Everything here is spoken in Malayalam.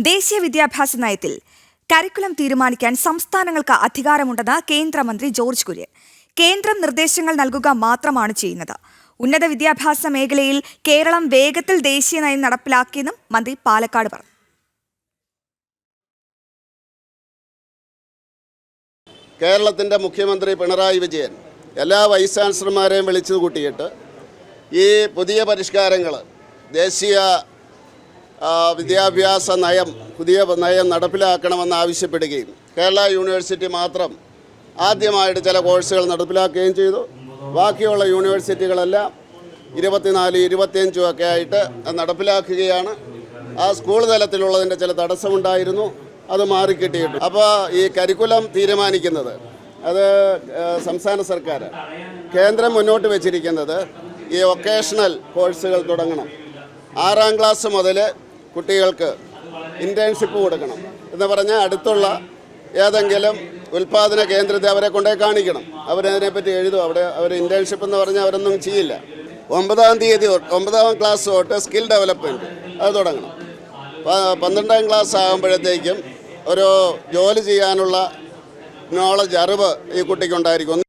ദേശീയ വിദ്യാഭ്യാസ നയത്തിൽ കരിക്കുലം തീരുമാനിക്കാൻ സംസ്ഥാനങ്ങൾക്ക് അധികാരമുണ്ടെന്ന് കേന്ദ്രമന്ത്രി ജോർജ് കുര്യൻ. കേന്ദ്രം നിർദ്ദേശങ്ങൾ നൽകുക മാത്രമാണ് ചെയ്യുന്നത്. ഉന്നത വിദ്യാഭ്യാസ മേഖലയിൽ കേരളം വേഗത്തിൽ ദേശീയ നയം നടപ്പിലാക്കിയെന്നും മന്ത്രി പാലക്കാട് പറഞ്ഞു. കേരളത്തിൻ്റെ മുഖ്യമന്ത്രി പിണറായി വിജയൻ എല്ലാ വൈസ് ചാൻസലർമാരെയും വിളിച്ചു കൂട്ടിയിട്ട് ഈ പുതിയ പരിഷ്കാരങ്ങൾ ദേശീയ വിദ്യാഭ്യാസ നയം പുതിയ നയം നടപ്പിലാക്കണമെന്ന് ആവശ്യപ്പെടുകയും കേരള യൂണിവേഴ്സിറ്റി മാത്രം ആദ്യമായിട്ട് ചില കോഴ്സുകൾ നടപ്പിലാക്കുകയും ചെയ്തു. ബാക്കിയുള്ള യൂണിവേഴ്സിറ്റികളെല്ലാം 24, 25 ഒക്കെ ആയിട്ട് നടപ്പിലാക്കുകയാണ്. ആ സ്കൂൾ തലത്തിലുള്ളതിൻ്റെ ചില തടസ്സമുണ്ടായിരുന്നു, അത് മാറിക്കിട്ടിയിട്ടു. അപ്പോൾ ഈ കരിക്കുലം തീരുമാനിക്കുന്നത് അത് സംസ്ഥാന സർക്കാർ. കേന്ദ്രം മുന്നോട്ട് വെച്ചിരിക്കുന്നത് ഈ വൊക്കേഷണൽ കോഴ്സുകൾ തുടങ്ങണം. 6ാം ക്ലാസ് മുതൽ കുട്ടികൾക്ക് ഇൻറ്റേൺഷിപ്പ് കൊടുക്കണം എന്ന് പറഞ്ഞാൽ അടുത്തുള്ള ഏതെങ്കിലും ഉൽപ്പാദന കേന്ദ്രത്തെ അവരെ കൊണ്ടേ കാണിക്കണം. അവരതിനെപ്പറ്റി എഴുതും. അവർ ഇൻറ്റേൺഷിപ്പ് എന്ന് പറഞ്ഞാൽ അവരൊന്നും ചെയ്യില്ല. 9ാം ക്ലാസ് തൊട്ട് സ്കിൽ ഡെവലപ്മെൻറ്റ് അത് തുടങ്ങണം. 12ാം ക്ലാസ് ആകുമ്പോഴത്തേക്കും ഒരു ജോലി ചെയ്യാനുള്ള നോളജ്, അറിവ് ഈ കുട്ടിക്കുണ്ടായിരിക്കും.